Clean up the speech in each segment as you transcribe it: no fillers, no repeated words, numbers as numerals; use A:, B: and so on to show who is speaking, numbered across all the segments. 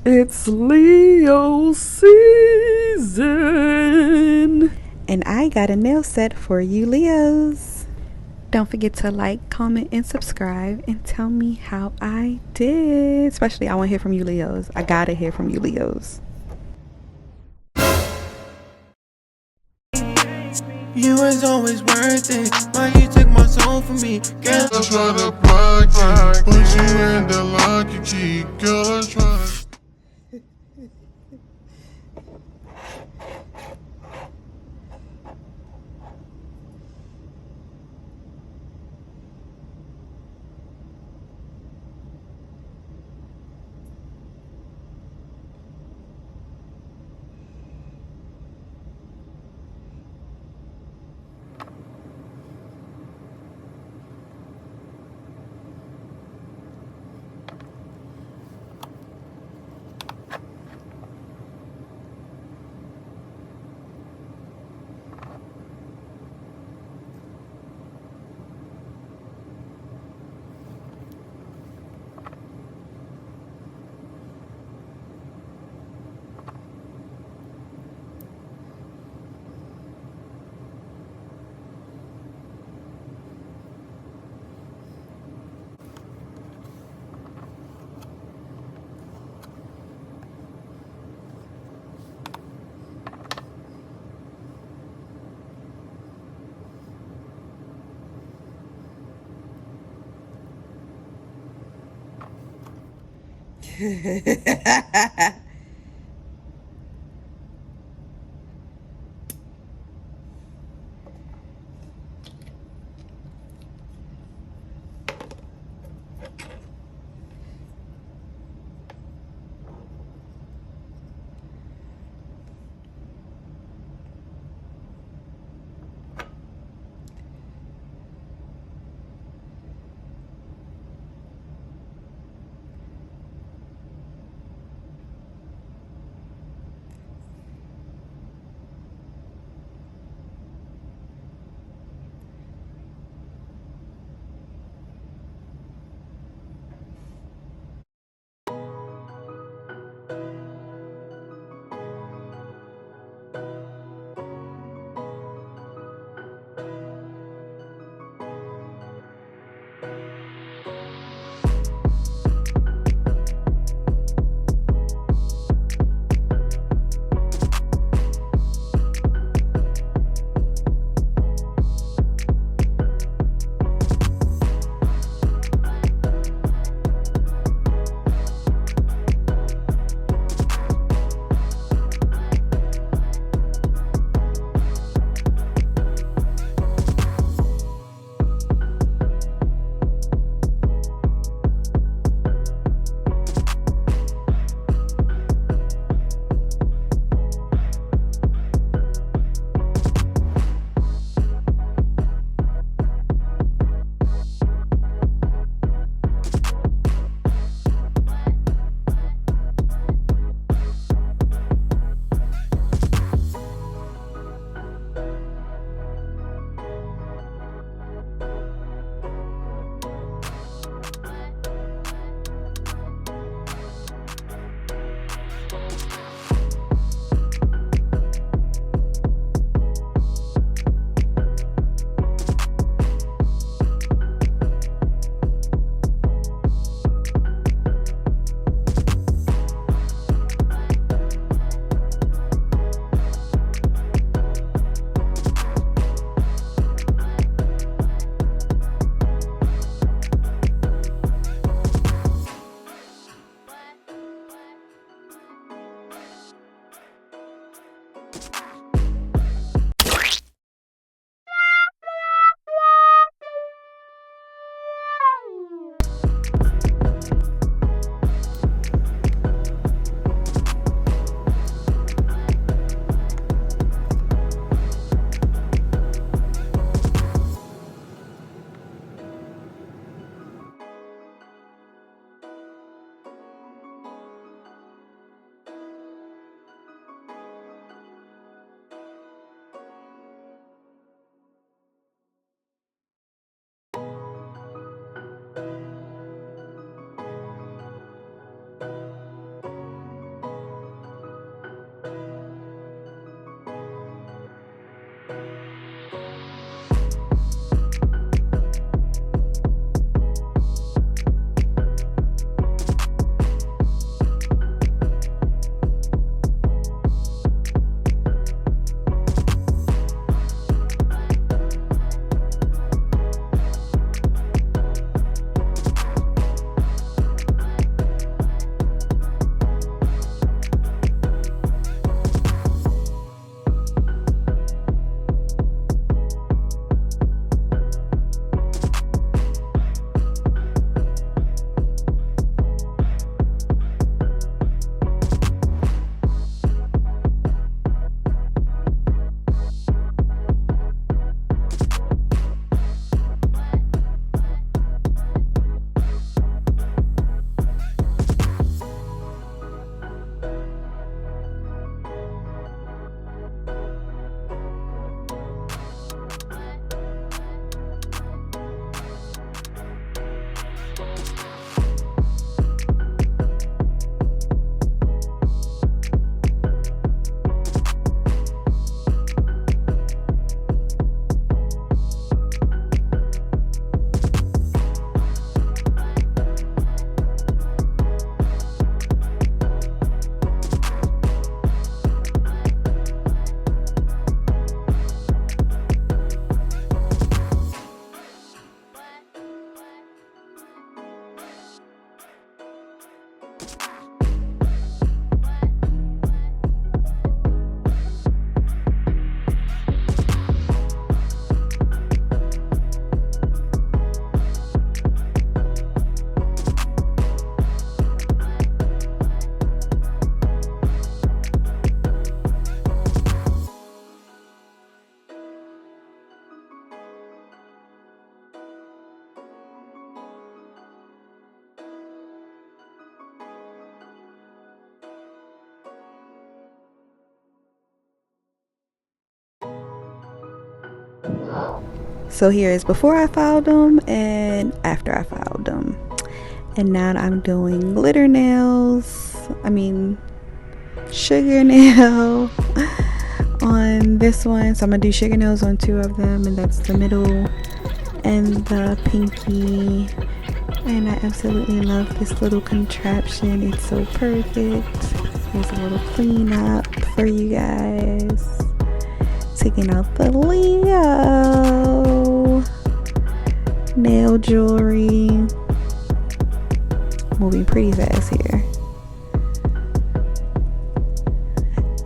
A: It's Leo season.
B: And I got a nail set for you Leos. Don't forget to like, comment, and subscribe and tell me how I did. Especially I want to hear from you Leos. I gotta hear from you Leos.
C: You was always worth it. Why you took my soul from me? Girl,
D: I try to block you, but you in the lock you key. Girl, I try to.
B: So here is before I filed them and after I filed them. And now I'm doing glitter nails. I mean sugar nail on this one. So I'm gonna do sugar nails on 2 of them, and that's the middle and the pinky. And I absolutely love this little contraption. It's so perfect. Here's a little cleanup for you guys. Taking out the Leo nail jewelry. Moving pretty fast here.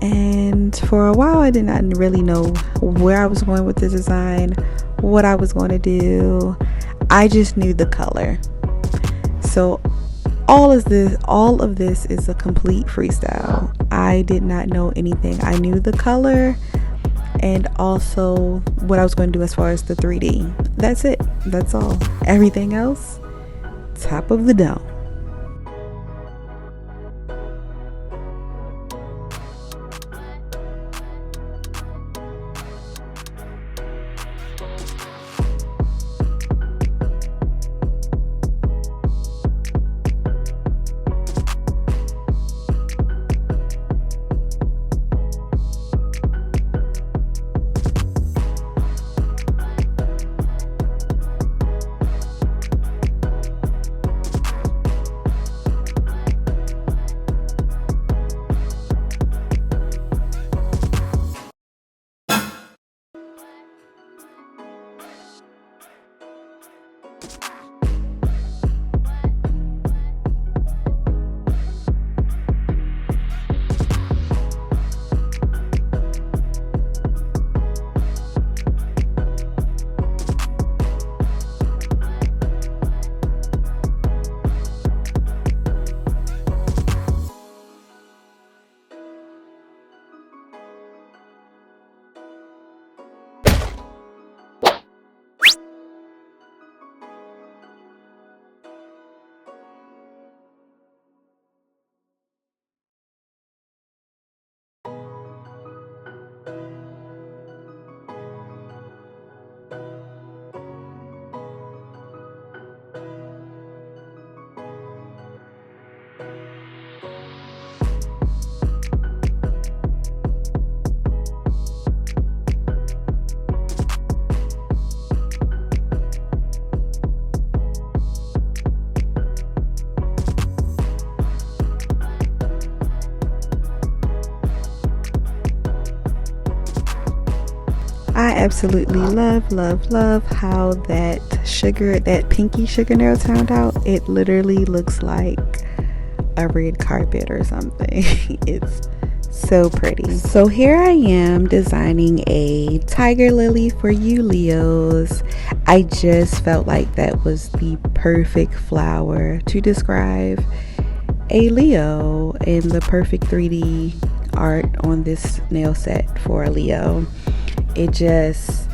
B: And for a while I did not really know where I was going with the design, what I was going to do. I just knew the color. So all of this is a complete freestyle. I did not know anything. I knew the color and also what I was going to do as far as the 3D. That's it. That's all. Everything else, top of the dome. I absolutely love how that pinky sugar nail turned out. It literally looks like a red carpet or something. It's so pretty. So here I am designing a tiger lily for you Leos. I just felt like that was the perfect flower to describe a Leo and the perfect 3D art on this nail set for a Leo. It just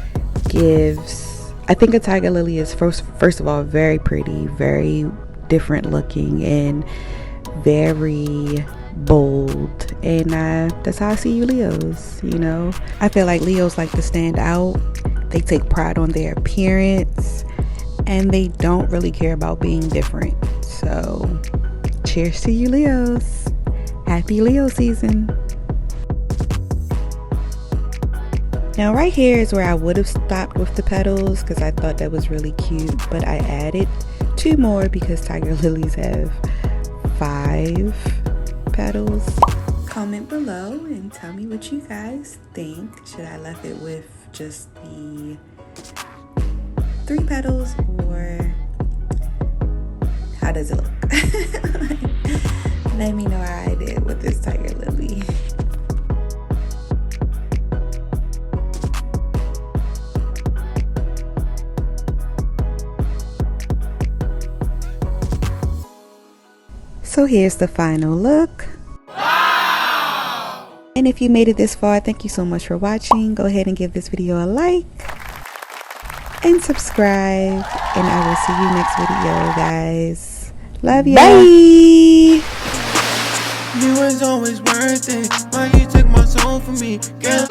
B: gives, I think a tiger lily is first of all very pretty, very different looking, and very bold. And that's how I see you Leos. You know, I feel like Leos like to stand out. They take pride on their appearance and they don't really care about being different. So cheers to you Leos. Happy Leo season. Now right here is where I would have stopped with the petals because I thought that was really cute, but I added 2 more because tiger lilies have 5 petals. Comment below and tell me what you guys think. Should I left it with just the 3 petals, or how does it look? Let me know how I did with this tiger lily. So here's the final look. Wow! And if you made it this far, thank you so much for watching. Go ahead and give this video a like and subscribe. And I will see you next video, guys. Love you. Bye!
C: You was always worth it. Why you took my soul from me? Girl,